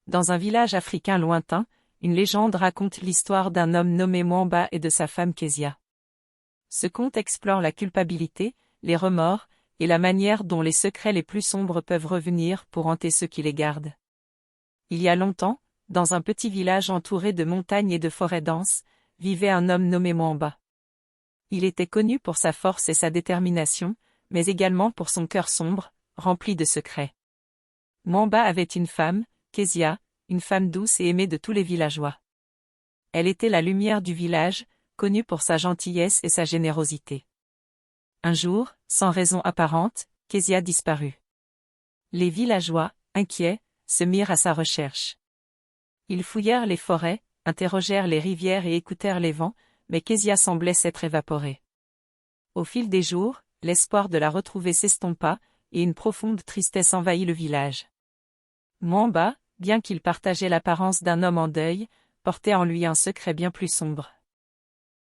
Dans un village africain lointain, une légende raconte l'histoire d'un homme nommé Mwamba et de sa femme Kezia. Ce conte explore la culpabilité, les remords, et la manière dont les secrets les plus sombres peuvent revenir pour hanter ceux qui les gardent. Il y a longtemps, dans un petit village entouré de montagnes et de forêts denses, vivait un homme nommé Mwamba. Il était connu pour sa force et sa détermination, mais également pour son cœur sombre, rempli de secrets. Mwamba avait une femme, Kezia, une femme douce et aimée de tous les villageois. Elle était la lumière du village, connue pour sa gentillesse et sa générosité. Un jour, sans raison apparente, Kezia disparut. Les villageois, inquiets, se mirent à sa recherche. Ils fouillèrent les forêts, interrogèrent les rivières et écoutèrent les vents, mais Kezia semblait s'être évaporée. Au fil des jours, l'espoir de la retrouver s'estompa, et une profonde tristesse envahit le village. Mwamba, bien qu'il partageait l'apparence d'un homme en deuil, portait en lui un secret bien plus sombre.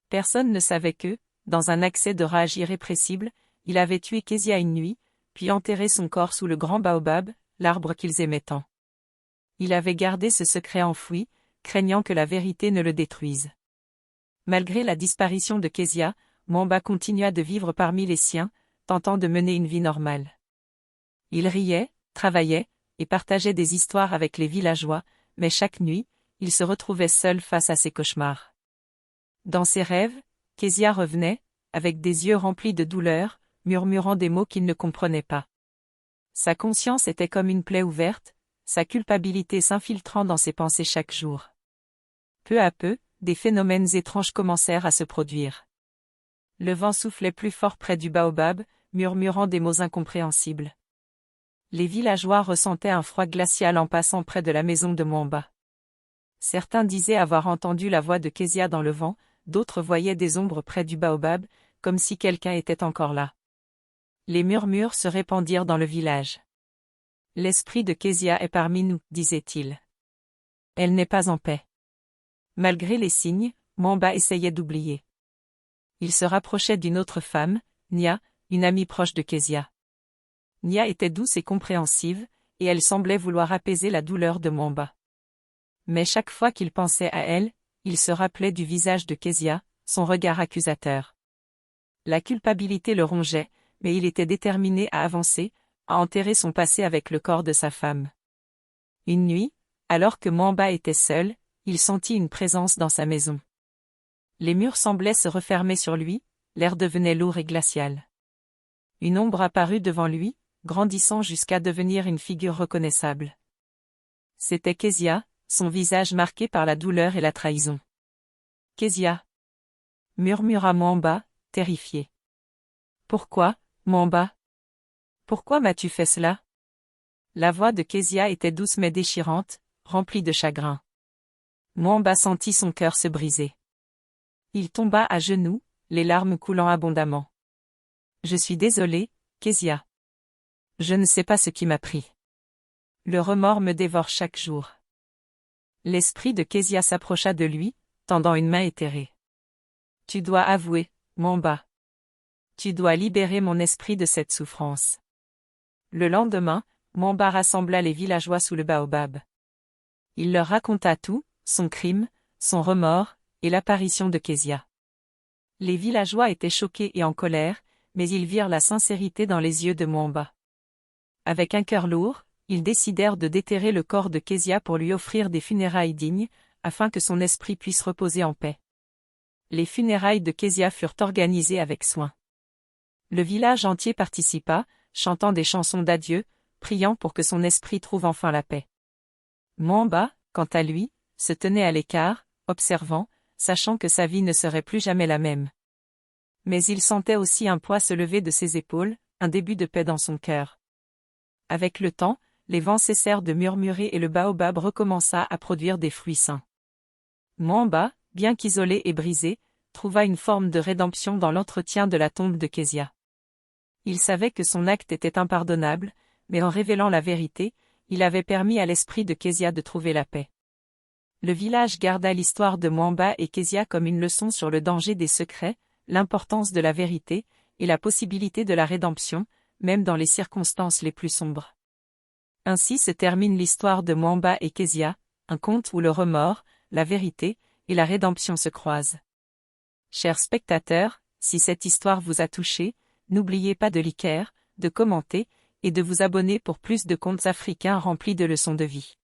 Personne ne savait que, dans un accès de rage irrépressible, il avait tué Kezia une nuit, puis enterré son corps sous le grand baobab, l'arbre qu'ils aimaient tant. Il avait gardé ce secret enfoui, craignant que la vérité ne le détruise. Malgré la disparition de Kezia, Mwamba continua de vivre parmi les siens, tentant de mener une vie normale. Il riait, travaillait, et partageait des histoires avec les villageois, mais chaque nuit, il se retrouvait seul face à ses cauchemars. Dans ses rêves, Kezia revenait, avec des yeux remplis de douleur, murmurant des mots qu'il ne comprenait pas. Sa conscience était comme une plaie ouverte, sa culpabilité s'infiltrant dans ses pensées chaque jour. Peu à peu, des phénomènes étranges commencèrent à se produire. Le vent soufflait plus fort près du baobab, murmurant des mots incompréhensibles. Les villageois ressentaient un froid glacial en passant près de la maison de Mwamba. Certains disaient avoir entendu la voix de Kezia dans le vent, d'autres voyaient des ombres près du baobab, comme si quelqu'un était encore là. Les murmures se répandirent dans le village. L'esprit de Kezia est parmi nous, disait-il. Elle n'est pas en paix. Malgré les signes, Mwamba essayait d'oublier. Il se rapprochait d'une autre femme, Nya, une amie proche de Kezia. Nya était douce et compréhensive, et elle semblait vouloir apaiser la douleur de Mwamba. Mais chaque fois qu'il pensait à elle, il se rappelait du visage de Kezia, son regard accusateur. La culpabilité le rongeait, mais il était déterminé à avancer, à enterrer son passé avec le corps de sa femme. Une nuit, alors que Mwamba était seul, il sentit une présence dans sa maison. Les murs semblaient se refermer sur lui, l'air devenait lourd et glacial. Une ombre apparut devant lui, grandissant jusqu'à devenir une figure reconnaissable. C'était Kezia, son visage marqué par la douleur et la trahison. « Kezia » murmura Mwamba, terrifié. « Pourquoi, Mwamba ? Pourquoi m'as-tu fait cela ?» La voix de Kezia était douce mais déchirante, remplie de chagrin. Mwamba sentit son cœur se briser. Il tomba à genoux, les larmes coulant abondamment. « Je suis désolé, Kezia. Je ne sais pas ce qui m'a pris. Le remords me dévore chaque jour. » L'esprit de Kezia s'approcha de lui, tendant une main éthérée. « Tu dois avouer, Mwamba. Tu dois libérer mon esprit de cette souffrance. » Le lendemain, Mwamba rassembla les villageois sous le baobab. Il leur raconta tout, son crime, son remords, et l'apparition de Kezia. Les villageois étaient choqués et en colère, mais ils virent la sincérité dans les yeux de Mwamba. Avec un cœur lourd, ils décidèrent de déterrer le corps de Kezia pour lui offrir des funérailles dignes, afin que son esprit puisse reposer en paix. Les funérailles de Kezia furent organisées avec soin. Le village entier participa, chantant des chansons d'adieu, priant pour que son esprit trouve enfin la paix. Mwamba, quant à lui, se tenait à l'écart, observant, sachant que sa vie ne serait plus jamais la même. Mais il sentait aussi un poids se lever de ses épaules, un début de paix dans son cœur. Avec le temps, les vents cessèrent de murmurer et le baobab recommença à produire des fruits sains. Mwamba, bien qu'isolé et brisé, trouva une forme de rédemption dans l'entretien de la tombe de Kezia. Il savait que son acte était impardonnable, mais en révélant la vérité, il avait permis à l'esprit de Kezia de trouver la paix. Le village garda l'histoire de Mwamba et Kezia comme une leçon sur le danger des secrets, l'importance de la vérité, et la possibilité de la rédemption, même dans les circonstances les plus sombres. Ainsi se termine l'histoire de Mwamba et Kezia, un conte où le remords, la vérité, et la rédemption se croisent. Chers spectateurs, si cette histoire vous a touché, n'oubliez pas de liker, de commenter, et de vous abonner pour plus de contes africains remplis de leçons de vie.